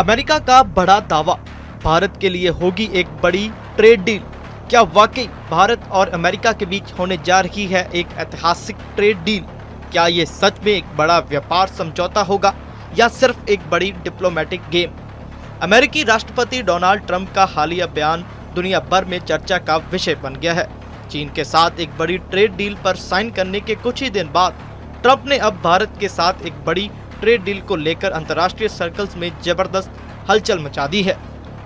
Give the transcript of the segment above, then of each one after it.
America का बड़ा दावा, भारत के लिए होगी एक बड़ी ट्रेड डील। क्या वाकई भारत और अमेरिका के बीच होने जा रही है एक ऐतिहासिक ट्रेड डील? क्या ये सच में एक बड़ा व्यापार समझौता होगा या सिर्फ एक बड़ी डिप्लोमेटिक गेम? अमेरिकी राष्ट्रपति डोनाल्ड ट्रंप का हालिया बयान दुनिया भर में चर्चा का विषय बन गया है। चीन के साथ एक बड़ी ट्रेड डील पर साइन करने के कुछ ही दिन बाद ट्रंप ने अब भारत के साथ एक बड़ी ट्रेड डील को लेकर अंतर्राष्ट्रीय सर्कल्स में जबरदस्त हलचल मचा दी है।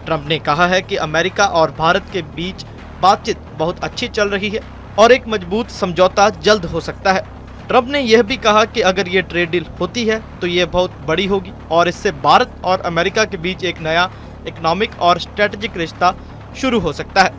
ट्रंप ने कहा है कि अमेरिका और भारत के बीच बातचीत बहुत अच्छी चल रही है और एक मजबूत समझौता जल्द हो सकता है। ट्रंप ने यह भी कहा कि अगर ये ट्रेड डील होती है तो ये बहुत बड़ी होगी और इससे भारत और अमेरिका के बीच एक नया इकोनॉमिक और स्ट्रेटेजिक रिश्ता शुरू हो सकता है।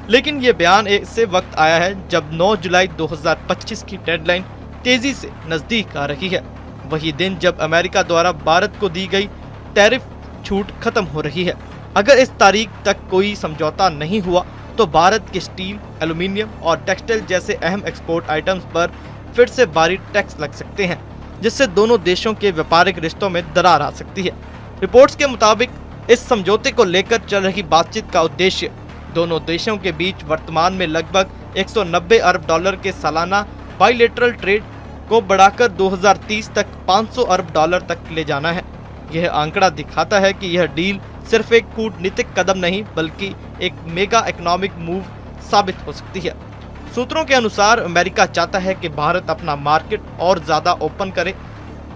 लेकिन ये बयान ऐसे वक्त आया है जब 9 जुलाई 2025 की डेडलाइन तेजी से नजदीक आ रही है, वही दिन जब अमेरिका द्वारा भारत को दी गई टैरिफ छूट खत्म हो रही है। अगर इस तारीख तक कोई समझौता नहीं हुआ तो भारत के स्टील, एल्यूमीनियम और टेक्सटाइल जैसे अहम एक्सपोर्ट आइटम्स पर फिर से भारी टैक्स लग सकते हैं, जिससे दोनों देशों के व्यापारिक रिश्तों में दरार आ सकती है। रिपोर्ट्स के मुताबिक इस समझौते को लेकर चल रही बातचीत का उद्देश्य दोनों देशों के बीच वर्तमान में लगभग 190 अरब डॉलर के सालाना बाइलेटरल ट्रेड को बढ़ाकर 2030 तक 500 अरब डॉलर तक ले जाना है। यह आंकड़ा दिखाता है कि यह डील सिर्फ एक कूटनीतिक कदम नहीं बल्कि एक मेगा इकोनॉमिक मूव साबित हो सकती है। सूत्रों के अनुसार अमेरिका चाहता है कि भारत अपना मार्केट और ज्यादा ओपन करे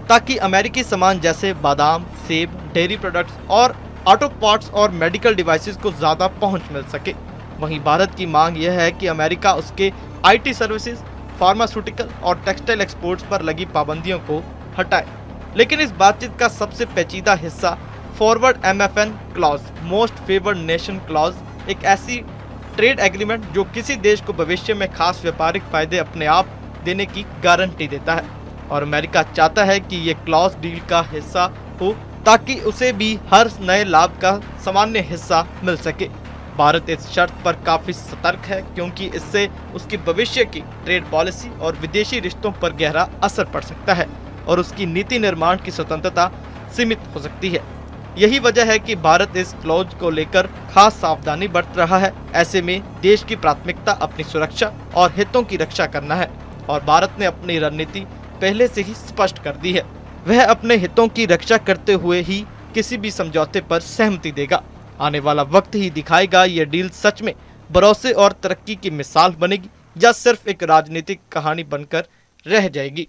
ताकि अमेरिकी सामान जैसे बादाम, सेब, डेयरी प्रोडक्ट्स और ऑटो पार्ट्स और मेडिकल डिवाइसेस को ज्यादा पहुंच मिल सके। वहीं भारत की मांग यह है कि अमेरिका उसके आईटी सर्विसेज, फार्मास्यूटिकल और टेक्सटाइल एक्सपोर्ट्स पर लगी पाबंदियों को हटाए। लेकिन इस बातचीत का सबसे पेचीदा हिस्सा forward MFN clause, most favoured nation clause, एक ऐसी ट्रेड एग्रीमेंट जो किसी देश को भविष्य में खास व्यापारिक फायदे अपने आप देने की गारंटी देता है, और अमेरिका चाहता है कि ये क्लॉज डील का हिस्सा हो ताकि उसे भी हर नए लाभ का सामान्य हिस्सा मिल सके। भारत इस शर्त पर काफी सतर्क है क्योंकि इससे उसकी भविष्य की ट्रेड पॉलिसी और विदेशी रिश्तों पर गहरा असर पड़ सकता है और उसकी नीति निर्माण की स्वतंत्रता सीमित हो सकती है। यही वजह है कि भारत इस क्लॉज को लेकर खास सावधानी बरत रहा है। ऐसे में देश की प्राथमिकता अपनी सुरक्षा और हितों की रक्षा करना है और भारत ने अपनी रणनीति पहले से ही स्पष्ट कर दी है। वह अपने हितों की रक्षा करते हुए ही किसी भी समझौते पर सहमति देगा। आने वाला वक्त ही दिखाएगा ये डील सच में भरोसे और तरक्की की मिसाल बनेगी या सिर्फ एक राजनीतिक कहानी बनकर रह जाएगी।